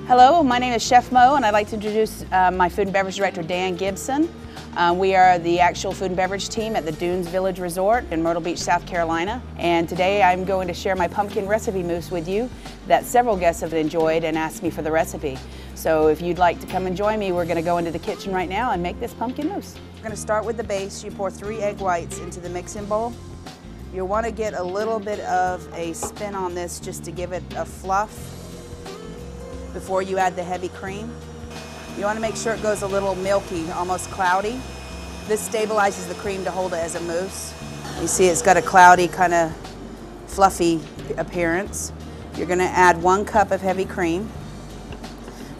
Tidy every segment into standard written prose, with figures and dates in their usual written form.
Hello, my name is Chef Mo, and I'd like to introduce my food and beverage director, Dan Gibson. We are the actual food and beverage team at the Dunes Village Resort in Myrtle Beach, South Carolina. And today I'm going to share my pumpkin recipe mousse with you that several guests have enjoyed and asked me for the recipe. So if you'd like to come and join me, we're going to go into the kitchen right now and make this pumpkin mousse. We're going to start with the base. You pour 3 egg whites into the mixing bowl. You'll want to get a little bit of a spin on this just to give it a fluff before you add the heavy cream. You want to make sure it goes a little milky, almost cloudy. This stabilizes the cream to hold it as a mousse. You see it's got a cloudy, kind of fluffy appearance. You're going to add 1 cup of heavy cream.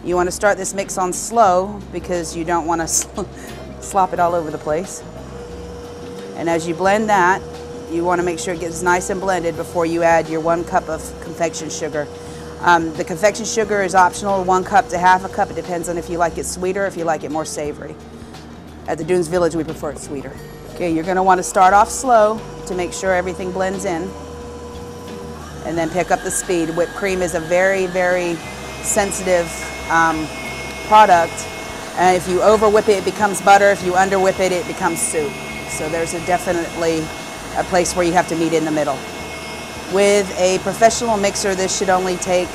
You want to start this mix on slow because you don't want to slop it all over the place. And as you blend that, you want to make sure it gets nice and blended before you add your 1 cup of confection sugar. The confection sugar is optional, 1 cup to half a cup. It depends on if you like it sweeter or if you like it more savory. At the Dunes Village, we prefer it sweeter. Okay, you're going to want to start off slow to make sure everything blends in, and then pick up the speed. Whipped cream is a very, very sensitive product. And if you over whip it, it becomes butter. If you under whip it, it becomes soup. So there's definitely a place where you have to meet in the middle. With a professional mixer, this should only take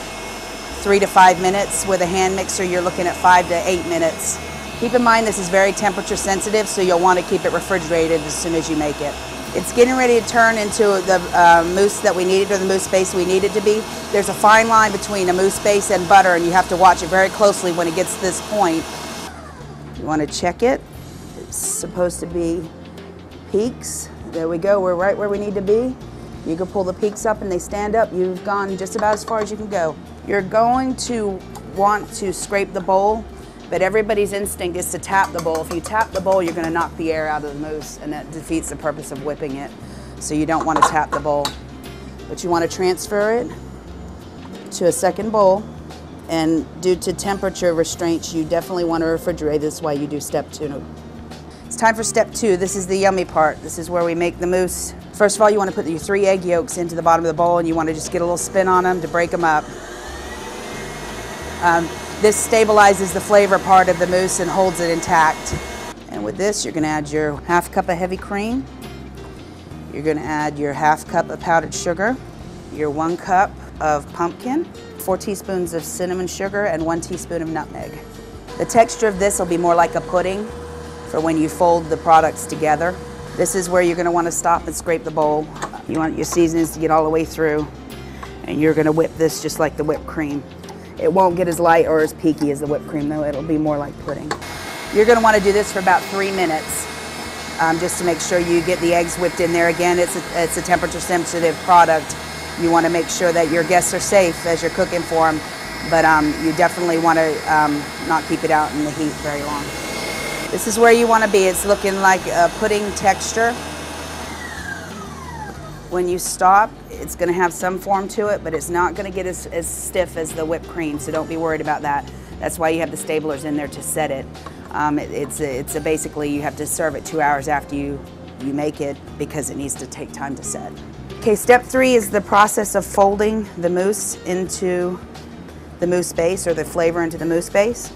3 to 5 minutes. With a hand mixer, you're looking at 5 to 8 minutes. Keep in mind this is very temperature sensitive, so you'll want to keep it refrigerated as soon as you make it. It's getting ready to turn into the mousse that we needed, or the mousse base we need it to be. There's a fine line between a mousse base and butter, and you have to watch it very closely when it gets to this point. You want to check it. It's supposed to be peaks. There we go, we're right where we need to be. You can pull the peaks up and they stand up. You've gone just about as far as you can go. You're going to want to scrape the bowl, but everybody's instinct is to tap the bowl. If you tap the bowl, you're going to knock the air out of the mousse, and that defeats the purpose of whipping it. So you don't want to tap the bowl. But you want to transfer it to a second bowl, and due to temperature restraints, you definitely want to refrigerate. This is why you do step 2. It's time for step 2. This is the yummy part. This is where we make the mousse. First of all, you want to put your 3 egg yolks into the bottom of the bowl, and you want to just get a little spin on them to break them up. This stabilizes the flavor part of the mousse and holds it intact. And with this, you're going to add your ½ cup of heavy cream. You're going to add your ½ cup of powdered sugar, your 1 cup of pumpkin, 4 teaspoons of cinnamon sugar, and 1 teaspoon of nutmeg. The texture of this will be more like a pudding for when you fold the products together. This is where you're going to want to stop and scrape the bowl. You want your seasonings to get all the way through, and you're going to whip this just like the whipped cream. It won't get as light or as peaky as the whipped cream, though. It'll be more like pudding. You're going to want to do this for about 3 minutes, just to make sure you get the eggs whipped in there. Again, it's a temperature sensitive product. You want to make sure that your guests are safe as you're cooking for them, but you definitely want to not keep it out in the heat very long. This is where you want to be. It's looking like a pudding texture. When you stop, it's going to have some form to it, but it's not going to get as stiff as the whipped cream, so don't be worried about that. That's why you have the stablers in there to set it. Basically you have to serve it 2 hours after you make it because it needs to take time to set. Okay, step 3 is the process of folding the mousse into the mousse base, or the flavor into the mousse base.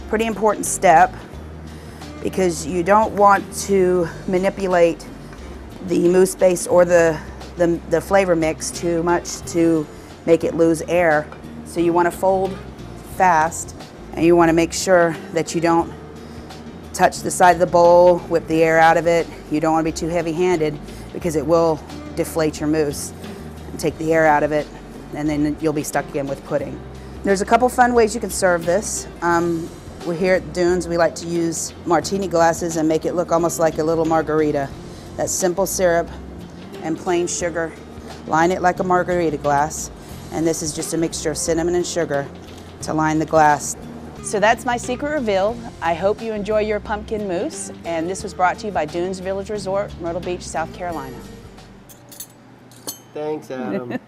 Pretty important step, because you don't want to manipulate the mousse base or the flavor mix too much to make it lose air. So you want to fold fast, and you want to make sure that you don't touch the side of the bowl, whip the air out of it. You don't want to be too heavy-handed because it will deflate your mousse and take the air out of it, and then you'll be stuck again with pudding. There's a couple fun ways you can serve this. We're here at Dunes. We like to use martini glasses and make it look almost like a little margarita. That's simple syrup and plain sugar. Line it like a margarita glass, and this is just a mixture of cinnamon and sugar to line the glass. So that's my secret revealed. I hope you enjoy your pumpkin mousse, and this was brought to you by Dunes Village Resort, Myrtle Beach, South Carolina. Thanks, Adam.